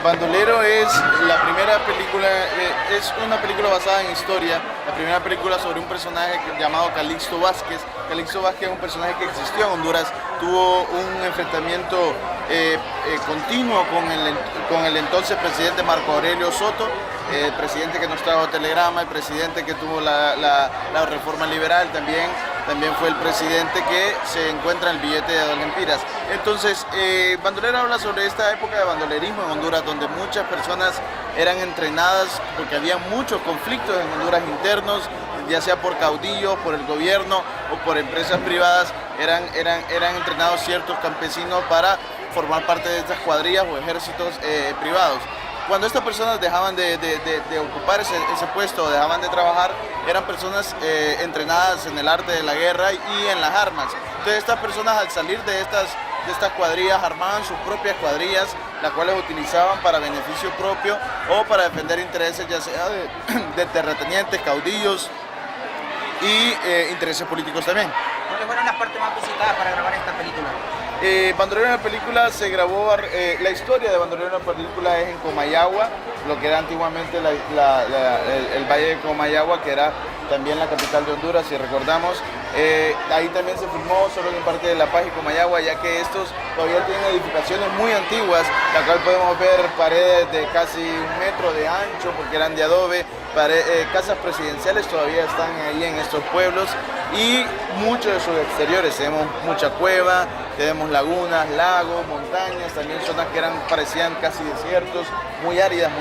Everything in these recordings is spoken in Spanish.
Bandolero es la primera película, es una película basada en historia, la primera película sobre un personaje llamado Calixto Vázquez. Calixto Vázquez es un personaje que existió en Honduras, tuvo un enfrentamiento continuo con el entonces presidente Marco Aurelio Soto, el presidente que nos trajo Telegrama, el presidente que tuvo la reforma liberal, también fue el presidente que se encuentra en el billete de Don Lempiras. Entonces, Bandolero habla sobre esta época de bandolerismo en Honduras, donde muchas personas eran entrenadas, porque había muchos conflictos en Honduras internos, ya sea por caudillos, por el gobierno o por empresas privadas, eran entrenados ciertos campesinos para formar parte de estas cuadrillas o ejércitos privados. Cuando estas personas dejaban de ocupar ese puesto, dejaban de trabajar, eran personas entrenadas en el arte de la guerra y en las armas. Entonces estas personas, al salir de estas cuadrillas, armaban sus propias cuadrillas, las cuales utilizaban para beneficio propio o para defender intereses ya sea de terratenientes, caudillos y intereses políticos también. ¿Cuáles fueron las partes más visitadas para grabar esta película? Bandolero en la película se grabó, la historia de Bandolero en la película es en Comayagua, lo que era antiguamente el Valle de Comayagua, que era también la capital de Honduras, si recordamos. Ahí también se filmó solo en parte de La Paz y Comayagua, ya que estos todavía tienen edificaciones muy antiguas, la cual podemos ver paredes de casi 1 metro de ancho, porque eran de adobe, casas presidenciales todavía están ahí en estos pueblos, y muchos de sus exteriores, tenemos mucha cueva, tenemos lagunas, lagos, montañas, también zonas que parecían casi desiertos, muy áridas,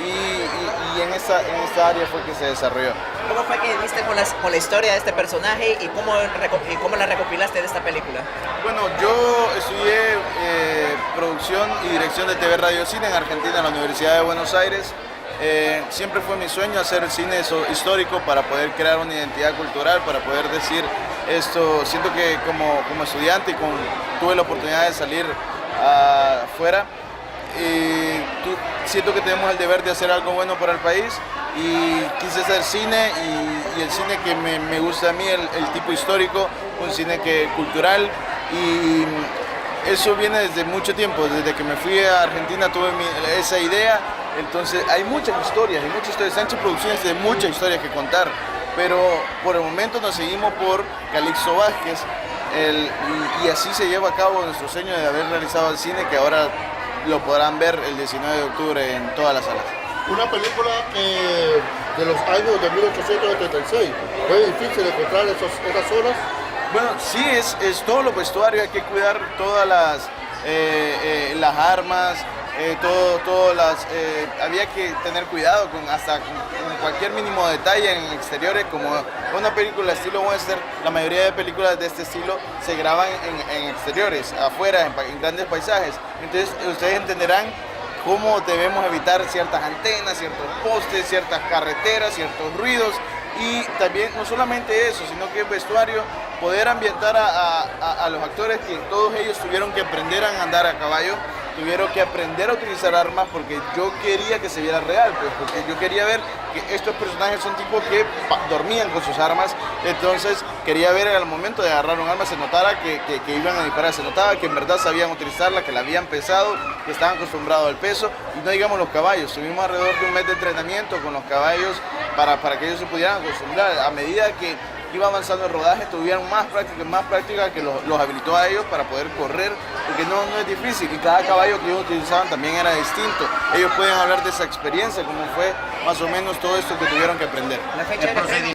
y en esta área fue que se desarrolló. ¿Cómo fue que diste con la historia de este personaje y cómo la recopilaste de esta película? Bueno, yo estudié producción y dirección de TV Radio Cine en Argentina, en la Universidad de Buenos Aires. Siempre fue mi sueño hacer cine histórico para poder crear una identidad cultural, para poder decir esto. Siento que como estudiante y tuve la oportunidad de salir afuera, siento que tenemos el deber de hacer algo bueno para el país, y quise hacer cine, y el cine que me gusta a mí, el tipo histórico, un cine cultural, y eso viene desde mucho tiempo. Desde que me fui a Argentina tuve esa idea. Entonces hay muchas historias, Sánchez Producciones tiene muchas historias que contar, pero por el momento nos seguimos por Calixto Vázquez, y así se lleva a cabo nuestro sueño de haber realizado el cine, que ahora lo podrán ver el 19 de octubre en todas las salas. Una película de los años de 1876, ¿fue difícil encontrar esas horas? Bueno, sí, es todo lo vestuario, hay que cuidar todas las armas, había que tener cuidado con cualquier mínimo detalle en exteriores. Como una película estilo western, la mayoría de películas de este estilo se graban en exteriores, afuera, en grandes paisajes. Entonces ustedes entenderán cómo debemos evitar ciertas antenas, ciertos postes, ciertas carreteras, ciertos ruidos, y también no solamente eso, sino que el vestuario, poder ambientar a los actores, que todos ellos tuvieron que aprender a andar a caballo, tuvieron que aprender a utilizar armas, porque yo quería que se viera real, pues, porque yo quería ver que estos personajes son tipos que dormían con sus armas. Entonces quería ver al momento de agarrar un arma, se notara que iban a disparar, se notaba que en verdad sabían utilizarla, que la habían pesado, que estaban acostumbrados al peso. Y no digamos los caballos, tuvimos alrededor de 1 mes de entrenamiento con los caballos para que ellos se pudieran acostumbrar. A medida que iba avanzando el rodaje, tuvieron más práctica que los habilitó a ellos para poder correr, porque no es difícil, y cada caballo que ellos utilizaban también era distinto. Ellos pueden hablar de esa experiencia, cómo fue más o menos todo esto que tuvieron que aprender. La fecha de